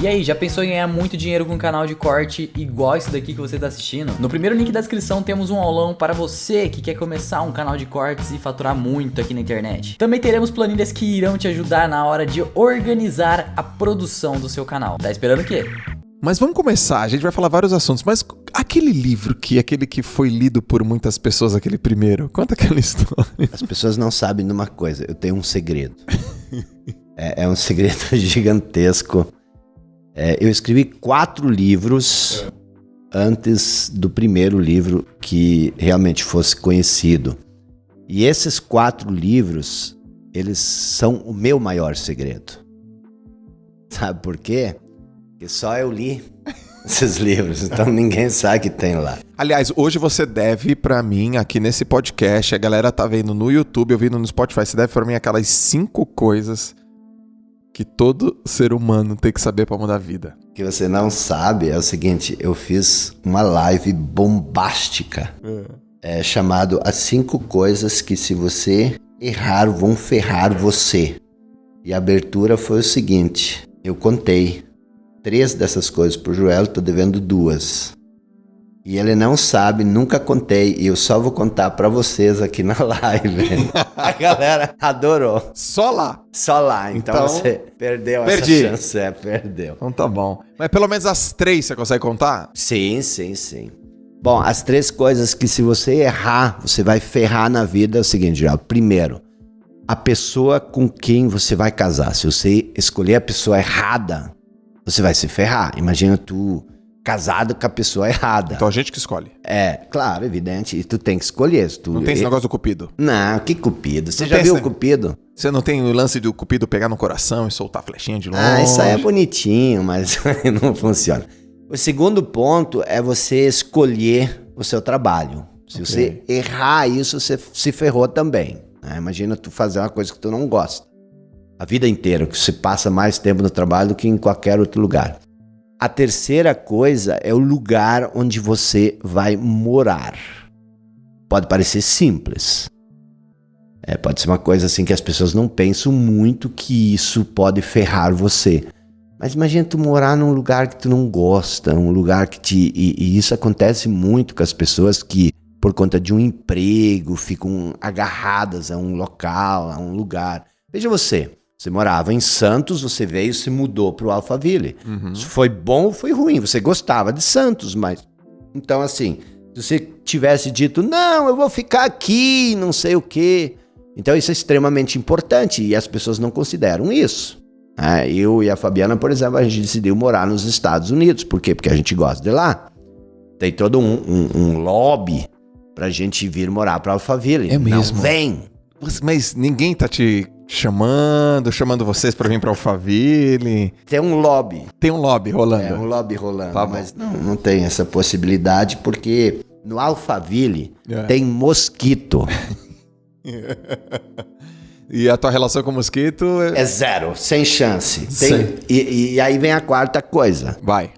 E aí, já pensou em ganhar muito dinheiro com um canal de corte igual esse daqui que você tá assistindo? No primeiro link da descrição temos um aulão para você que quer começar um canal de cortes e faturar muito aqui na internet. Também teremos planilhas que irão te ajudar na hora de organizar a produção do seu canal. Tá esperando o quê? Mas vamos começar, a gente vai falar vários assuntos, mas aquele livro aquele que foi lido por muitas pessoas, aquele primeiro, conta aquela história. As pessoas não sabem de uma coisa, eu tenho um segredo. É um segredo gigantesco. Eu escrevi 4 livros antes do primeiro livro que realmente fosse conhecido. E esses 4 livros, eles são o meu maior segredo. Sabe por quê? Porque só eu li esses livros, então ninguém sabe que tem lá. Aliás, hoje você deve pra mim, aqui nesse podcast, a galera tá vendo no YouTube, ouvindo no Spotify, você deve pra mim aquelas 5 coisas que todo ser humano tem que saber pra mudar a vida. O que você não sabe é o seguinte, eu fiz uma live bombástica, chamado As 5 Coisas que se você errar vão ferrar você. E a abertura foi o seguinte, eu contei 3 dessas coisas pro Joel, tô devendo 2. E ele não sabe, nunca contei, e eu só vou contar pra vocês aqui na live. A galera adorou. Só lá. Só lá, então você perdeu essa chance. Perdeu. Então tá bom. Mas pelo menos as 3 você consegue contar? Sim. Bom, as 3 coisas que se você errar, você vai ferrar na vida é o seguinte, Joel. Primeiro, a pessoa com quem você vai casar. Se você escolher a pessoa errada, você vai se ferrar. Imagina tu casado com a pessoa errada. Então a gente que escolhe. Claro, evidente. E tu tem que escolher. Não tem esse negócio do cupido? Não, que cupido? Você já viu o cupido? Você não tem o lance do cupido pegar no coração e soltar a flechinha de longe? Isso aí é bonitinho, mas não funciona. O segundo ponto é você escolher o seu trabalho. Se você errar isso, você se ferrou também. Imagina tu fazer uma coisa que tu não gosta. A vida inteira, que você passa mais tempo no trabalho do que em qualquer outro lugar. A terceira coisa é o lugar onde você vai morar. Pode parecer simples. Pode ser uma coisa assim que as pessoas não pensam muito que isso pode ferrar você. Mas imagina tu morar num lugar que tu não gosta, um lugar que E isso acontece muito com as pessoas que, por conta de um emprego, ficam agarradas a um local, a um lugar. Veja você morava em Santos, você veio e se mudou para o Alphaville. Isso foi bom ou foi ruim? Você gostava de Santos, mas... Então, assim, se você tivesse dito, não, eu vou ficar aqui, não sei o quê. Então, isso é extremamente importante e as pessoas não consideram isso. Eu e a Fabiana, por exemplo, a gente decidiu morar nos Estados Unidos. Por quê? Porque a gente gosta de lá. Tem todo um lobby pra gente vir morar para Alphaville. É mesmo? Não vem. Mas ninguém tá te chamando vocês pra vir pra Alphaville? Tem um lobby. Tem um lobby rolando. Um lobby rolando, tá, mas não tem essa possibilidade porque no Alphaville tem mosquito. E a tua relação com o mosquito? É 0, sem chance. E aí vem a quarta coisa. Vai.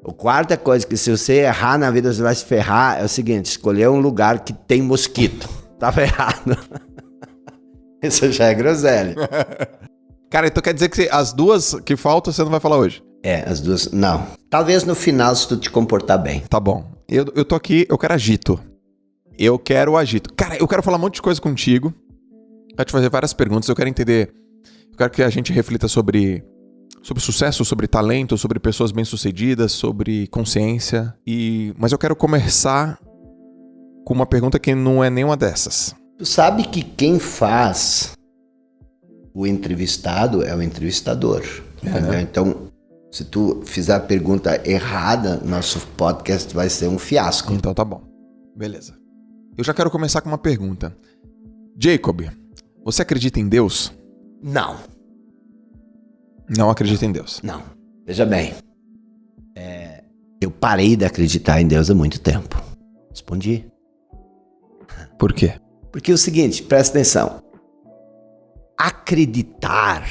A quarta coisa que se você errar na vida você vai se ferrar é o seguinte, escolher um lugar que tem mosquito. Tá ferrado. Isso já é groselha. Cara, então quer dizer que as 2 que faltam você não vai falar hoje? As 2, não. Talvez no final se tu te comportar bem. Tá bom. Eu tô aqui, eu quero agito. Eu quero agito. Cara, eu quero falar um monte de coisa contigo. Quero te fazer várias perguntas, eu quero entender. Eu quero que a gente reflita sobre sucesso, sobre talento, sobre pessoas bem-sucedidas, sobre consciência. Mas eu quero começar com uma pergunta que não é nenhuma dessas. Tu sabe que quem faz o entrevistado é o entrevistador. Então, se tu fizer a pergunta errada, nosso podcast vai ser um fiasco. Então tá bom. Beleza. Eu já quero começar com uma pergunta. Jacob, você acredita em Deus? Não. Não acredita em Deus? Não. Veja bem. Eu parei de acreditar em Deus há muito tempo. Respondi. Por quê? Porque é o seguinte, presta atenção. Acreditar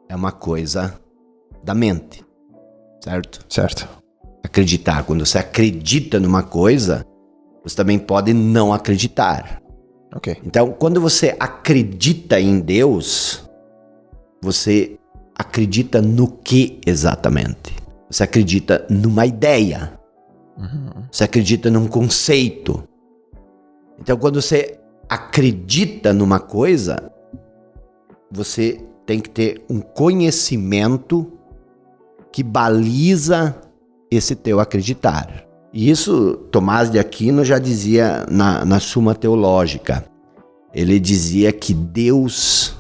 é uma coisa da mente, certo? Certo. Acreditar, quando você acredita numa coisa, você também pode não acreditar. Ok. Então, quando você acredita em Deus, você acredita no que exatamente? Você acredita numa ideia. Você acredita num conceito. Então, quando você acredita numa coisa, você tem que ter um conhecimento que baliza esse teu acreditar. E isso Tomás de Aquino já dizia na Suma Teológica. Ele dizia que Deus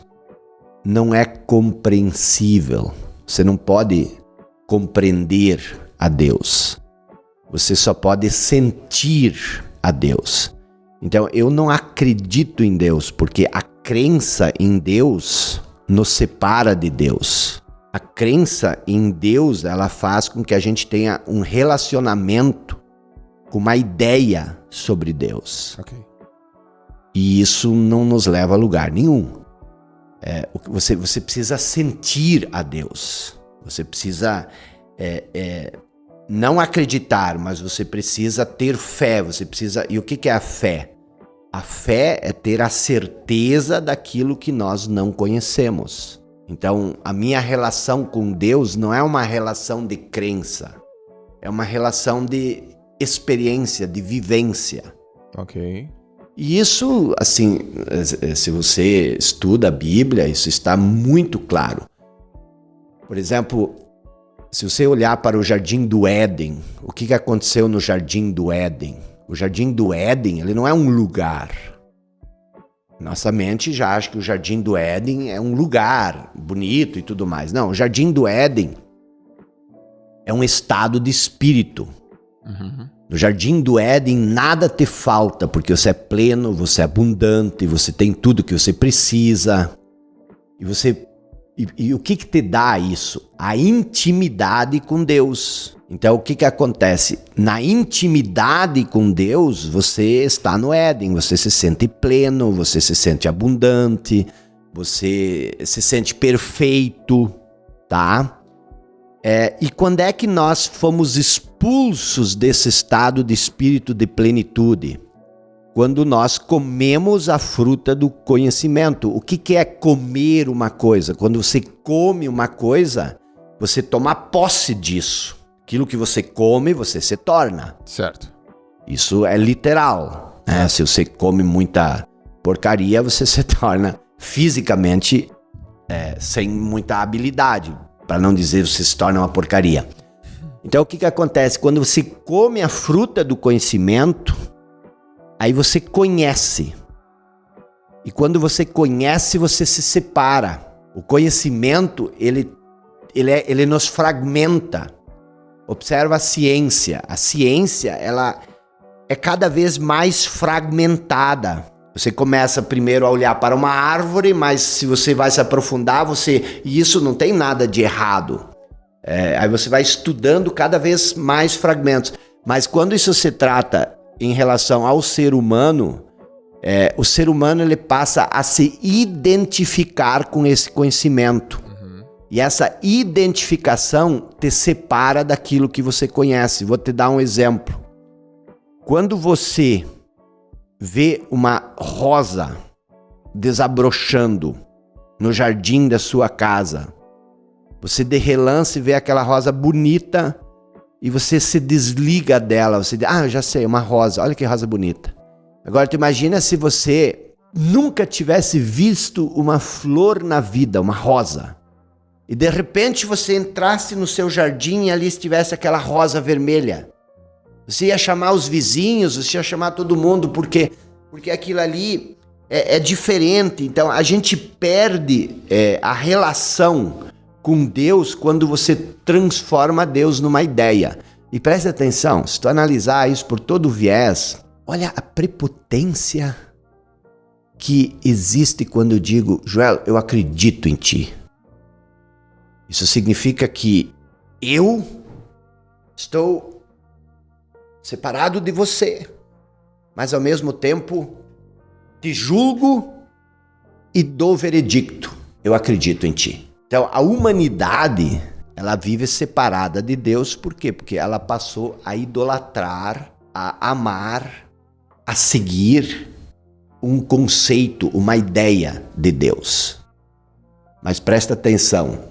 não é compreensível. Você não pode compreender a Deus. Você só pode sentir a Deus. Então, eu não acredito em Deus, porque a crença em Deus nos separa de Deus. A crença em Deus, ela faz com que a gente tenha um relacionamento com uma ideia sobre Deus. Ok. E isso não nos leva a lugar nenhum. Você precisa sentir a Deus. Você precisa não acreditar, mas você precisa ter fé. E o que é a fé? A fé é ter a certeza daquilo que nós não conhecemos. Então, a minha relação com Deus não é uma relação de crença. É uma relação de experiência, de vivência. Ok. E isso, assim, se você estuda a Bíblia, isso está muito claro. Por exemplo, se você olhar para o Jardim do Éden, o que aconteceu no Jardim do Éden? O Jardim do Éden, ele não é um lugar. Nossa mente já acha que o Jardim do Éden é um lugar bonito e tudo mais. Não, o Jardim do Éden é um estado de espírito. No Jardim do Éden nada te falta, porque você é pleno, você é abundante, você tem tudo que você precisa. E o que te dá isso? A intimidade com Deus. Então o que acontece? Na intimidade com Deus, você está no Éden, você se sente pleno, você se sente abundante, você se sente perfeito, tá? E quando é que nós fomos expulsos desse estado de espírito de plenitude? Quando nós comemos a fruta do conhecimento. O que é comer uma coisa? Quando você come uma coisa, você toma posse disso. Aquilo que você come, você se torna. Certo. Isso é literal, né? Se você come muita porcaria, você se torna fisicamente sem muita habilidade. Para não dizer você se torna uma porcaria. Então o que acontece? Quando você come a fruta do conhecimento, aí você conhece. E quando você conhece, você se separa. O conhecimento, ele nos fragmenta. Observa a ciência. A ciência, ela é cada vez mais fragmentada. Você começa primeiro a olhar para uma árvore, mas se você vai se aprofundar, e isso não tem nada de errado. Aí você vai estudando cada vez mais fragmentos. Mas quando isso se trata em relação ao ser humano, o ser humano ele passa a se identificar com esse conhecimento. E essa identificação te separa daquilo que você conhece. Vou te dar um exemplo. Quando você vê uma rosa desabrochando no jardim da sua casa, você de relance vê aquela rosa bonita e você se desliga dela. Você diz, eu já sei, uma rosa, olha que rosa bonita. Agora tu imagina se você nunca tivesse visto uma flor na vida, uma rosa. E de repente você entrasse no seu jardim e ali estivesse aquela rosa vermelha. Você ia chamar os vizinhos, você ia chamar todo mundo, porque aquilo ali é diferente. Então a gente perde a relação com Deus quando você transforma Deus numa ideia. E preste atenção, se tu analisar isso por todo o viés, olha a prepotência que existe quando eu digo, Joel, eu acredito em ti. Isso significa que eu estou separado de você, mas ao mesmo tempo te julgo e dou veredicto. Eu acredito em ti. Então a humanidade, ela vive separada de Deus. Por quê? Porque ela passou a idolatrar, a amar, a seguir um conceito, uma ideia de Deus. Mas presta atenção.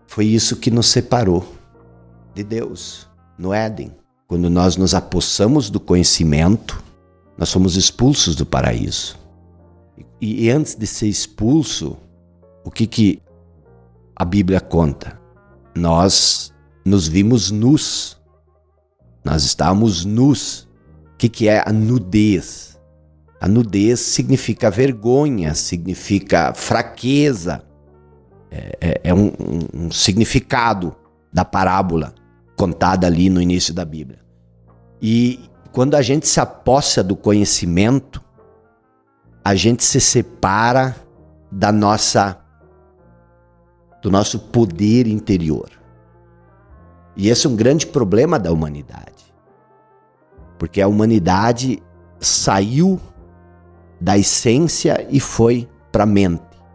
Foi isso que nos separou de Deus no Éden. Quando nós nos apossamos do conhecimento, nós fomos expulsos do paraíso. E antes de ser expulso, o que a Bíblia conta? Nós nos vimos nus. Nós estávamos nus. O que é a nudez? A nudez significa vergonha, significa fraqueza. É um significado da parábola contada ali no início da Bíblia. E quando a gente se apossa do conhecimento, a gente se separa do nosso poder interior. E esse é um grande problema da humanidade. Porque a humanidade saiu da essência e foi para a mente.